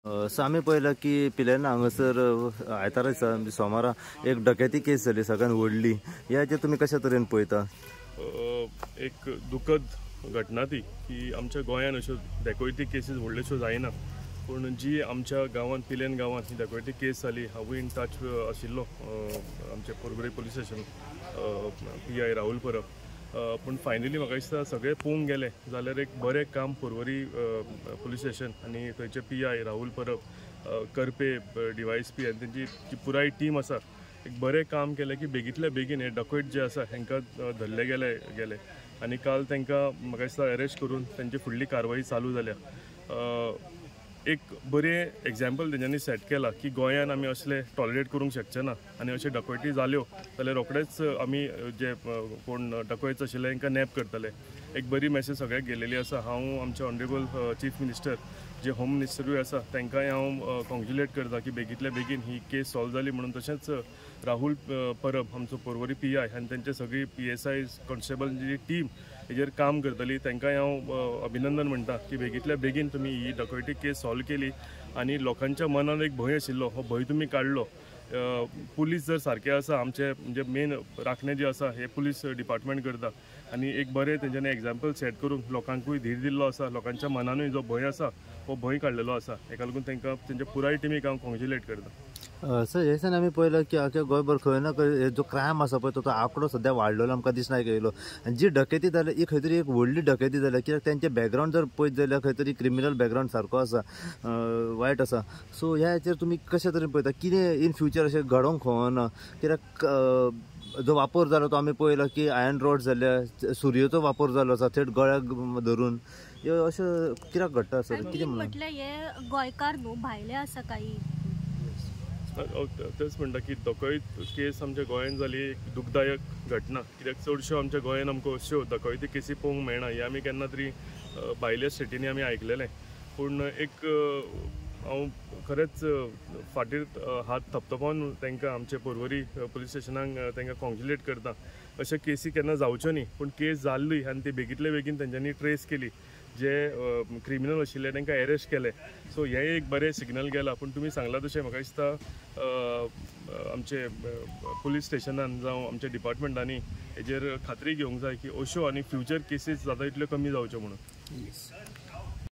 आमी पळयलां की पिलेर्ना हांगासर आयतारा दिसा सोमारा एक डकैती केस जाली सगळ्यात व्हडली. ह्याचेर तुमी कशा तरेन पळयता? एक दुखद घटना ती की आमच्या गोंयान अश्यो डकैती केसीस व्हडल्योश्यो जायना, पूण जी आमच्या गांवांत पिलेन गांवांत ही डकैती केस जाली हांवूय इन टच आशिल्लो आमचे पोरबोरी police station PI Rahul Parab. पूण फायनली म्हाका दिसता सगळे पळोवंक गेले जाल्यार एक बरें काम पोरबोरी पुलीस स्टेशन आनी थंयचे PI राहुल परब, करपे DYSP आनी तेंची जी पुराय टीम आसा एक बरें काम केलें की बेगींतल्या बेगीन हे डकैत जे आसा हांकां धरले गेले आनी काल तांकां म्हाका दिसता अरेस्ट करून तांची फुडली कारवाई चालू जाल्या. एक बरें एग्जाम्पल तेंच्यांनी सेट केला की गोंयान आमी असले टॉलरेट करूंक शकचे ना आनी अशे डकैती जाल्यो जाल्यार रोखडेच आमी जे कोण डकैत आशिल्ले तांकां नॅप करतले. एक बरी मॅसेज सगळ्याक गेलेली आसा. हांव आमचे ऑनरेबल चीफ मिनिस्टर जे होम मिनिस्टरूय आसा तांकांय हांव कॉंग्रेच्युलेट करता की बेगींतल्या बेगीन ही केस सॉल्व जाली म्हणून. तशेंच राहुल परब आमचो पोरबोरी PI आनी तेंचे सगळी PSI कॉन्स्टेबल जी टीम हेजेर काम करतली तांकांय हांव अभिनंदन म्हणटा की बेगींतल्या बेगीन तुमी ही डकैती केस सॉल्व केली आनी लोकांच्या मनान एक भंय आशिल्लो हो भंय तुमी काडलो. पुलीस जर सारके आसा आमचे म्हणजे मेन राखणे जे आसा हे पुलीस डिपार्टमेंट करता आनी एक बरें तेंच्यांनी एग्जाम्पल सेट करून लोकांकूय धीर दिल्लो आसा. लोकांच्या मनानूय जो भंय आसा हो भंय काडलेलो आसा. हेका लागून तांकां तेंच्या पुराय टिमीक हांव कॉंग्रेच्युलेट करता. सर हे दिसांनी आमी पळयलां की आख्या गोंयभर खंय ना खंय जो क्रायम आसा पळय तो आंकडो सद्या वाडलेलो आमकां दिसना येयलो. आनी जी डकैती जाल्या ही खंय तरी एक व्हडली डकैती जाल्या, कित्याक तेंचे बॅकग्रावंड जर पळयत जाल्यार खंय तरी क्रिमिनल बॅकग्रावंड सारको आसा, वायट आसा. सो ह्या हाचेर तुमी कशा तरेन पळयता? कितें इन फ्युचर अशें घडोवंक खंवना? कित्याक जो वापर जालो तो आमी पळयला की आयर्न रॉड जाल्या, सुरयेचो वापर जालो आसा थेट गळ्याक धरून. अशें कित्याक घडटा सर? कितें म्हटल्यार हे गोंयकार न्हू भायले आसा काही. तेच म्हणटा की डकैत केस आमच्या गोंयांत जाली एक दुखदायक घटना. कित्याक चडश्यो आमच्या गोंयांत आमकां अश्यो डकैती केसी पळोवंक मेळना. हे आमी केन्ना तरी भायल्या स्टेटींनी आमी आयकलेलें. पूण एक हांव खरेंच फाटीर हात थपथपोवन तांकां आमचे पोरबोरी पुलीस स्टेशनाक तांकां कॉंग्रेच्युलेट करता. अशे केसी केन्ना जावच्यो न्ही, पूण केस जाल्ली आनी ती बेगींतल्या बेगीन तेंच्यांनी ट्रेस केली. जे क्रिमिनल आशिल्ले तांकां अरेस्ट केले. सो हें एक बरें सिग्नल गेलां. पूण तुमी सांगला तशें म्हाका दिसता आमचे पुलीस स्टेशनान जावं आमच्या डिपार्टमेंटांनी हेजेर खात्री घेवंक जाय की अश्यो आनी फ्युचर केसीस जाता तितल्यो कमी जावच्यो म्हणून.